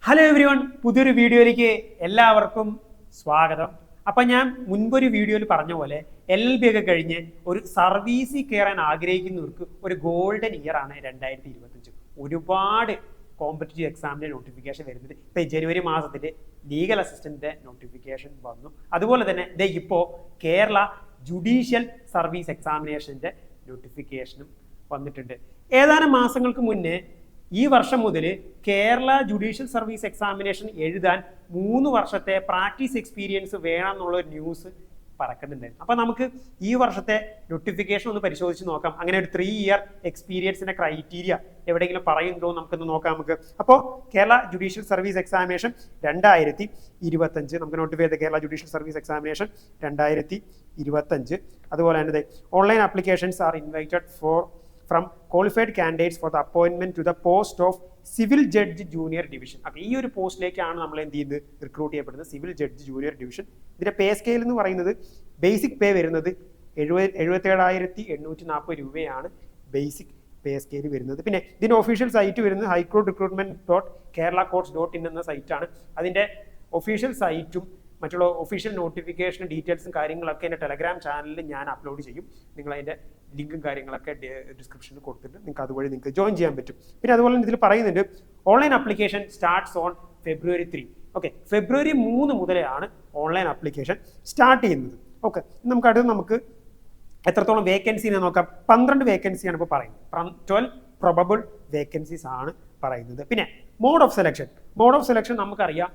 Hello everyone, പുതിയൊരു വീഡിയോയിലേക്ക് എല്ലാവർക്കും സ്വാഗതം. അപ്പം ഞാൻ മുൻപൊരു വീഡിയോയിൽ പറഞ്ഞ പോലെ LLB ഒക്കെ കഴിഞ്ഞ് ഒരു സർവീസിൽ കയറാൻ ആഗ്രഹിക്കുന്നവർക്ക് ഒരു ഗോൾഡൻ ഇയർ ആണ് 2025. ഒരുപാട് കോമ്പറ്റീറ്റീവ് എക്സാമിൻ്റെ നോട്ടിഫിക്കേഷൻ വരുന്നത്. ഇപ്പം ജനുവരി മാസത്തിൽ ലീഗൽ അസിസ്റ്റന്റിന്റെ നോട്ടിഫിക്കേഷൻ വന്നു. അതുപോലെ തന്നെ ഇപ്പോൾ കേരള ജുഡീഷ്യൽ സർവീസ് എക്സാമിനേഷന്റെ നോട്ടിഫിക്കേഷനും വന്നിട്ടുണ്ട്. ഏതാനും മാസങ്ങൾക്ക് മുന്നേ ഈ വർഷം മുതൽ കേരള ജുഡീഷ്യൽ സർവീസ് എക്സാമിനേഷൻ എഴുതാൻ 3 വർഷത്തെ പ്രാക്ടീസ് എക്സ്പീരിയൻസ് വേണം എന്നുള്ള ഒരു ന്യൂസ് പറക്കുന്നുണ്ടായിരുന്നു. അപ്പം നമുക്ക് ഈ വർഷത്തെ നോട്ടിഫിക്കേഷൻ ഒന്ന് പരിശോധിച്ച് നോക്കാം. അങ്ങനെ ഒരു 3 ഇയർ എക്സ്പീരിയൻസിന്റെ ക്രൈറ്റീരിയ എവിടെയെങ്കിലും പറയുന്നുണ്ടോ നമുക്കൊന്ന് നോക്കാം. അപ്പോൾ കേരള ജുഡീഷ്യൽ സർവീസ് എക്സാമിനേഷൻ 2025 നമുക്ക് നോട്ടിഫൈ ചെയ്ത കേരള ജുഡീഷ്യൽ സർവീസ് എക്സാമിനേഷൻ 2025. അതുപോലെ തന്നെ online applications are invited from qualified candidates for the appointment to the post of civil judge junior division. അപ്പോൾ ഈ ഒരു പോസ്റ്റിലേക്കാണ് നമ്മൾ എന്ത് ചെയ്യുന്നത്, റിക്രൂട്ട് ചെയ്യപ്പെടുന്നത്, സിവിൽ ജഡ്ജ് ജൂനിയർ ഡിവിഷൻ. ഇതിന്റെ പേ സ്കെയിൽ എന്ന് പറയുന്നത് ബേസിക് പേ വരുന്നത് 77,840 രൂപയാണ് ബേസിക് പേ സ്കെയിൽ വരുന്നത്. പിന്നെ ഇതിന്റെ ഒഫീഷ്യൽ സൈറ്റ് വരുന്നത് highcourt.keralacourts.in എന്ന സൈറ്റാണ്. അതിന്റെ ഒഫീഷ്യൽ സൈറ്റും മറ്റുള്ള ഒഫീഷ്യൽ നോട്ടിഫിക്കേഷൻ ഡീറ്റെയിൽസും കാര്യങ്ങളൊക്കെ എൻ്റെ ടെലഗ്രാം ചാനലിൽ ഞാൻ അപ്ലോഡ് ചെയ്യും. നിങ്ങൾ അതിൻ്റെ ലിങ്കും കാര്യങ്ങളൊക്കെ ഡിസ്ക്രിപ്ഷനിൽ കൊടുത്തിട്ട് നിങ്ങൾക്ക് അതുവഴി നിങ്ങൾക്ക് ജോയിൻ ചെയ്യാൻ പറ്റും. പിന്നെ അതുപോലെ ഇതിൽ പറയുന്നുണ്ട് online application starts on February 3. Okay, February 3 മുതലാണ് ഓൺലൈൻ ആപ്ലിക്കേഷൻ സ്റ്റാർട്ട് ചെയ്യുന്നത്. ഓക്കെ, നമുക്ക് എത്രത്തോളം വേക്കൻസിനെ നോക്കാം. 12 വേക്കൻസിയാണ് ഇപ്പോൾ പറയുന്നത്. 12 പ്രൊബബിൾ വേക്കൻസീസ് ആണ് പറയുന്നത്. പിന്നെ മോഡ് ഓഫ് സെലക്ഷൻ നമുക്കറിയാം.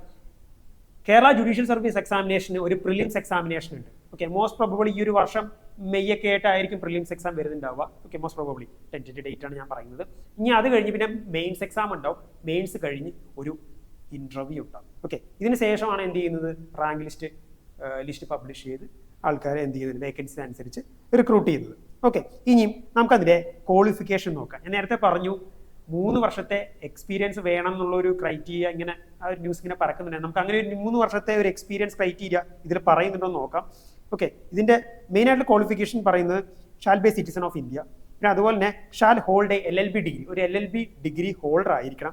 കേരള ജുഡീഷ്യൽ സർവീസ് എക്സാമിനേഷന് ഒരു പ്രിലിംസ് എക്സാമിനേഷൻ ഉണ്ട്. ഓക്കെ, മോസ്റ്റ് പ്രോബബിളി ഈ ഒരു വർഷം മെയ് ഒക്കെ ആയിട്ടായിരിക്കും പ്രിലിംസ് എക്സാം വരുന്നുണ്ടാവുക. Okay, most probably tentative date ആണ് ഞാൻ പറയുന്നത്. ഇനി അത് കഴിഞ്ഞ് പിന്നെ മെയിൻസ് എക്സാം ഉണ്ടാവും. മെയിൻസ് കഴിഞ്ഞ് ഒരു ഇന്റർവ്യൂ ഉണ്ടാവും. ഓക്കെ, ഇതിന് ശേഷമാണ് എന്ത് ചെയ്യുന്നത്, റാങ്ക് ലിസ്റ്റ് പബ്ലിഷ് ചെയ്ത് ആൾക്കാരെ എന്ത് ചെയ്യുന്നത്, വേക്കൻസി അനുസരിച്ച് റിക്രൂട്ട് ചെയ്യുന്നത്. ഓക്കെ, ഇനിയും നമുക്കതിൻ്റെ ക്വാളിഫിക്കേഷൻ നോക്കാം. ഞാൻ നേരത്തെ പറഞ്ഞു 3 വർഷത്തെ എക്സ്പീരിയൻസ് വേണം എന്നുള്ളൊരു ക്രൈറ്റീരിയ ഇങ്ങനെ ആ ഒരു ന്യൂസ് ഇങ്ങനെ പറക്കുന്നുണ്ട്. നമുക്ക് അങ്ങനെ ഒരു 3 വർഷത്തെ ഒരു എക്സ്പീരിയൻസ് ക്രൈറ്റീരിയ ഇതിൽ പറയുന്നുണ്ടോ എന്ന് നോക്കാം. ഓക്കെ, ഇതിന്റെ മെയിൻ ആയിട്ടുള്ള ക്വാളിഫിക്കേഷൻ പറയുന്നത് shall be citizen of India. പിന്നെ അതുപോലെ തന്നെ shall hold a LLB degree, ഒരു LLB ഡിഗ്രി ഹോൾഡർ ആയിരിക്കണം.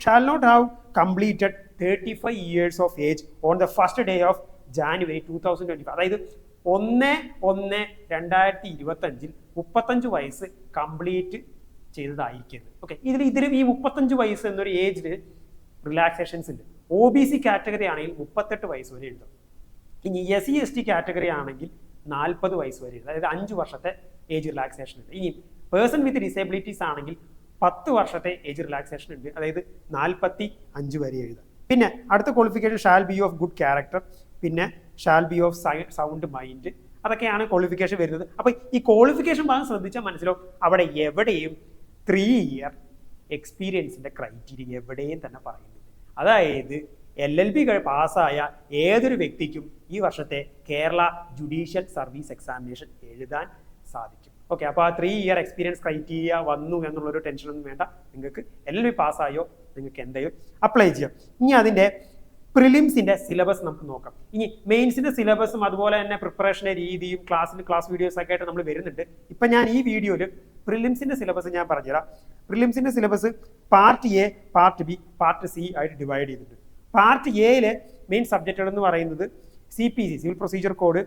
Shall not have completed 35 years of age on the first day of January 2025. അതായത് 1/1/2025 35 വയസ്സ് കംപ്ലീറ്റ് ചെയ്തതായിരിക്കരുത്. ഓക്കെ, ഇതിലും ഈ 35 വയസ്സ് എന്നൊരു ഏജിൽ റിലാക്സേഷൻസ് ഉണ്ട്. OBC കാറ്റഗറി ആണെങ്കിൽ 38 വയസ്സ് വരെ എഴുതും. ഇനി SC/ST കാറ്റഗറി ആണെങ്കിൽ 40 വയസ്സ് വരെ എഴുതും. അതായത് 5 വർഷത്തെ ഏജ് റിലാക്സേഷൻ ഉണ്ട്. ഇനി പേഴ്സൺ വിത്ത് ഡിസേബിലിറ്റീസ് ആണെങ്കിൽ 10 വർഷത്തെ ഏജ് റിലാക്സേഷൻ ഉണ്ട്. അതായത് 45 വരെ എഴുതാം. പിന്നെ അടുത്ത qualification shall be of good character, പിന്നെ shall be of sound mind. അതൊക്കെയാണ് ക്വാളിഫിക്കേഷൻ വരുന്നത്. അപ്പോൾ ഈ ക്വാളിഫിക്കേഷൻ ഭാഗം ശ്രദ്ധിച്ചാൽ മനസ്സിലാവും, അവിടെ എവിടെയും 3 ഇയർ എക്സ്പീരിയൻസിന്റെ ക്രൈറ്റീരിയ എവിടെയും തന്നെ പറയുന്നില്ല. അതായത് LLB പാസ്സായ ഏതൊരു വ്യക്തിക്കും ഈ വർഷത്തെ കേരള ജുഡീഷ്യൽ സർവീസ് എക്സാമിനേഷൻ എഴുതാൻ സാധിക്കും. ഓക്കെ, അപ്പോൾ ആ 3 ഇയർ എക്സ്പീരിയൻസ് ക്രൈറ്റീരിയ വന്നു എന്നുള്ളൊരു ടെൻഷനൊന്നും വേണ്ട. നിങ്ങൾക്ക് LLB പാസ്സായോ നിങ്ങൾക്ക് എന്തെങ്കിലും അപ്ലൈ ചെയ്യാം. ഇനി അതിൻ്റെ പ്രിലിംസിന്റെ സിലബസ് നമുക്ക് നോക്കാം. ഇനി മെയിൻസിന്റെ സിലബസും അതുപോലെ തന്നെ പ്രിപ്പറേഷന്റെ രീതിയും ക്ലാസ് വീഡിയോസ് ഒക്കെ ആയിട്ട് നമ്മൾ വരുന്നുണ്ട്. ഇപ്പം ഞാൻ ഈ വീഡിയോയിൽ പ്രിലിംസിന്റെ സിലബസ് ഞാൻ പറഞ്ഞുതരാം. പ്രിലിംസിന്റെ syllabus part A, part B, part C ആയിട്ട് ഡിവൈഡ് ചെയ്തിട്ടുണ്ട്. പാർട്ട് എയിലെ മെയിൻ സബ്ജക്റ്റുകൾ എന്ന് പറയുന്നത് CPC, civil procedure code,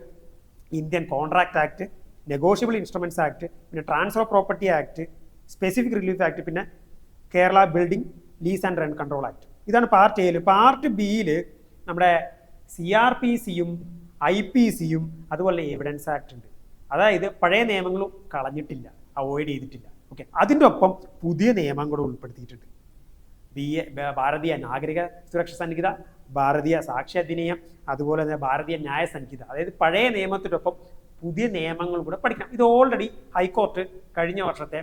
Indian contract act, negotiable instruments act, പിന്നെ transfer of property act, specific relief act, പിന്നെ Kerala building lease and rent control act. ഇതാണ് part എയിൽ. പാർട്ട് ബിയിൽ നമ്മുടെ CRPCയും IPCയും അതുപോലെ എവിഡൻസ് ആക്ട് ഉണ്ട്. അതായത് പഴയ നിയമങ്ങളും കളഞ്ഞിട്ടില്ല, അവോയ്ഡ് ചെയ്തിട്ടില്ല. ഓക്കെ, അതിൻ്റെ ഒപ്പം പുതിയ നിയമങ്ങളും ഉൾപ്പെടുത്തിയിട്ടുണ്ട്. ഭാരതീയ നാഗരിക സുരക്ഷ സംഹിത, ഭാരതീയ സാക്ഷ്യ അധിനിയം, അതുപോലെ തന്നെ ഭാരതീയ ന്യായ സംഹിത. അതായത് പഴയ നിയമത്തിനൊപ്പം പുതിയ നിയമങ്ങൾ കൂടെ പഠിക്കണം. ഇത് ഓൾറെഡി ഹൈക്കോർട്ട് കഴിഞ്ഞ വർഷത്തെ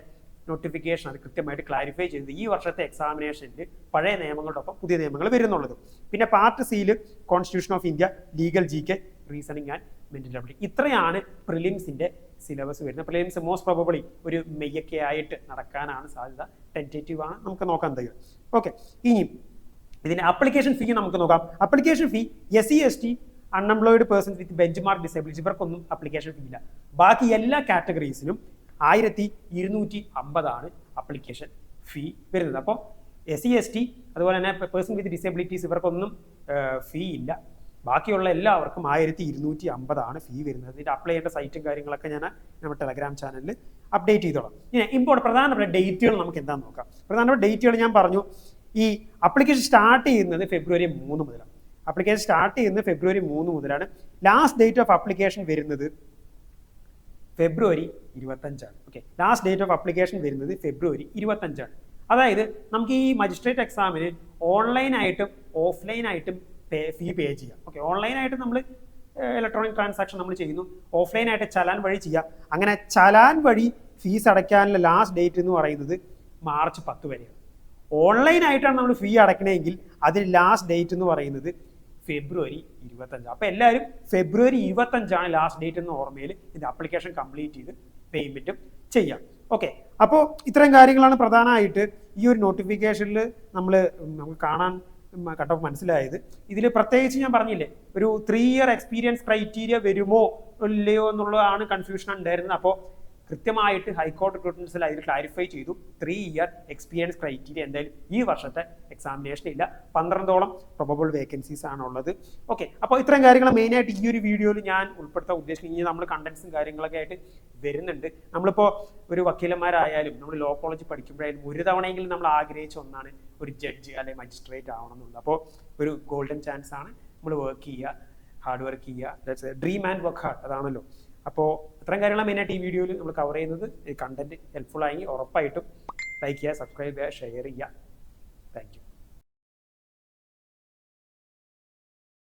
നോട്ടിഫിക്കേഷൻ അത് കൃത്യമായിട്ട് ക്ലാരിഫൈ ചെയ്തത് ഈ വർഷത്തെ എക്സാമിനേഷനിൽ പഴയ നിയമങ്ങളോടൊപ്പം പുതിയ നിയമങ്ങൾ വരുന്നുള്ളത്. പിന്നെ പാർട്ട് സിയിൽ constitution of India, legal GK, reasoning and mental ability. ഇത്രയാണ് പ്രിലിംസിന്റെ സിലബസ് വരുന്നത്. പ്രിലിംസ് മോസ്റ്റ് പ്രോബബിളി ഒരു മെയ്യൊക്കെ ആയിട്ട് നടക്കാനാണ് സാധ്യത. ടെൻറ്റേറ്റീവ് ആണ്, നമുക്ക് നോക്കാൻ കഴിയും. ഓക്കെ, ഇനി ഇതിന്റെ അപ്ലിക്കേഷൻ ഫീ നമുക്ക് നോക്കാം. Application fee SC/ST, unemployed persons with bench mark disability ഇവർക്കൊന്നും അപ്ലിക്കേഷൻ ഫീ ഇല്ല. ബാക്കി എല്ലാ കാറ്റഗറീസിനും 1250 അപ്ലിക്കേഷൻ ഫീ വരുന്നത്. അപ്പോൾ SC/ST അതുപോലെ തന്നെ പേഴ്സൺ വിത്ത് ഡിസേബിലിറ്റീസ് ഇവർക്കൊന്നും ഫീ ഇല്ല. ബാക്കിയുള്ള എല്ലാവർക്കും 1250 ഫീ വരുന്നത്. ഇതിൻ്റെ അപ്ലൈ ചെയ്യേണ്ട സൈറ്റും കാര്യങ്ങളൊക്കെ ഞാൻ നമ്മുടെ ടെലഗ്രാം ചാനലിൽ അപ്ഡേറ്റ് ചെയ്തോളാം. ഇനി പ്രധാനപ്പെട്ട ഡേറ്റുകൾ നമുക്ക് എന്താണെന്ന് നോക്കാം. പ്രധാനപ്പെട്ട ഡേറ്റുകൾ ഞാൻ പറഞ്ഞു. ഈ അപ്ലിക്കേഷൻ സ്റ്റാർട്ട് ചെയ്യുന്നത് ഫെബ്രുവരി 3 മുതലാണ്. അപ്ലിക്കേഷൻ സ്റ്റാർട്ട് ചെയ്യുന്നത് ഫെബ്രുവരി 3 മുതലാണ്. ലാസ്റ്റ് ഡേറ്റ് ഓഫ് അപ്ലിക്കേഷൻ വരുന്നത് ഫെബ്രുവരി 25ആണ്. Okay, last date of application വരുന്നത് ഫെബ്രുവരി 25ആണ്. അതായത് നമുക്ക് ഈ മജിസ്ട്രേറ്റ് എക്സാമിന് ഓൺലൈനായിട്ടും ഓഫ്ലൈനായിട്ടും ഫീ പേ ചെയ്യാം. ഓക്കെ, ഓൺലൈനായിട്ട് നമ്മൾ ഇലക്ട്രോണിക് ട്രാൻസാക്ഷൻ നമ്മൾ ചെയ്യുന്നു, ഓഫ്ലൈനായിട്ട് ചലാൻ വഴി ചെയ്യാം. അങ്ങനെ ചലാൻ വഴി ഫീസ് അടയ്ക്കാനുള്ള ലാസ്റ്റ് ഡേറ്റ് എന്ന് പറയുന്നത് മാർച്ച് 10 വരെയാണ്. ഓൺലൈനായിട്ടാണ് നമ്മൾ ഫീ അടയ്ക്കണമെങ്കിൽ അതിന് ലാസ്റ്റ് ഡേറ്റ് എന്ന് പറയുന്നത് ഫെബ്രുവരി 25. അപ്പോൾ എല്ലാവരും ഫെബ്രുവരി 25ആണ് ലാസ്റ്റ് ഡേറ്റ് എന്ന ഓർമ്മയിൽ ഇത് ആപ്ലിക്കേഷൻ കംപ്ലീറ്റ് ചെയ്ത് പേയ്മെൻറ്റും ചെയ്യാം. ഓക്കെ, അപ്പോൾ ഇത്രയും കാര്യങ്ങളാണ് പ്രധാനമായിട്ട് ഈ ഒരു നോട്ടിഫിക്കേഷനിൽ നമുക്ക് കണ്ടപ്പോൾ മനസ്സിലായത്. ഇതിൽ പ്രത്യേകിച്ച് ഞാൻ പറഞ്ഞില്ലേ, ഒരു 3 ഇയർ എക്സ്പീരിയൻസ് ക്രൈറ്റീരിയ വരുമോ ഇല്ലയോ എന്നുള്ളതാണ് കൺഫ്യൂഷൻ ഉണ്ടായിരുന്നത്. അപ്പോൾ കൃത്യമായിട്ട് ഹൈക്കോടതി റിക്രൂട്ട്മെന്റ്സിൽ അതിൽ ക്ലാരിഫൈ ചെയ്തു 3 ഇയർ എക്സ്പീരിയൻസ് ക്രൈറ്റീരിയ എന്തായാലും ഈ വർഷത്തെ എക്സാമിനേഷൻ ഇല്ല. 12ഓളം പ്രൊബബിൾ വേക്കൻസീസ് ആണുള്ളത്. ഓക്കെ, അപ്പോൾ ഇത്രയും കാര്യങ്ങൾ മെയിനായിട്ട് ഈ ഒരു വീഡിയോയിൽ ഞാൻ ഉൾപ്പെടുത്താൻ ഉദ്ദേശിക്കുന്നത്. ഇനി നമ്മൾ കണ്ടന്റ്സും കാര്യങ്ങളൊക്കെ ആയിട്ട് വരുന്നുണ്ട്. നമ്മളിപ്പോൾ ഒരു വക്കീലന്മാരായാലും നമ്മൾ ലോ കോളേജ് പഠിക്കുമ്പോഴായാലും ഒരു തവണയെങ്കിലും നമ്മൾ ആഗ്രഹിച്ച ഒന്നാണ് ഒരു ജഡ്ജ് അല്ലെങ്കിൽ മജിസ്ട്രേറ്റ് ആവണം എന്നുള്ളത്. അപ്പോൾ ഒരു ഗോൾഡൻ ചാൻസ് ആണ്. നമ്മൾ വർക്ക് ചെയ്യുക, ഹാർഡ് വർക്ക് ചെയ്യുക, ഡ്രീം ആൻഡ് വർക്ക് ഹാർഡ്, അതാണല്ലോ. അപ്പോൾ ഇത്രയും കാര്യങ്ങളാണ് മെയിനായിട്ട് ഈ വീഡിയോയിൽ നമ്മൾ കവർ ചെയ്യുന്നത്. ഈ കണ്ടന്റ് ഹെൽപ്ഫുൾ ആയെങ്കിൽ ഉറപ്പായിട്ടും ലൈക്ക് ചെയ്യുക, സബ്സ്ക്രൈബ് ചെയ്യുക, ഷെയർ ചെയ്യുക. Thank you.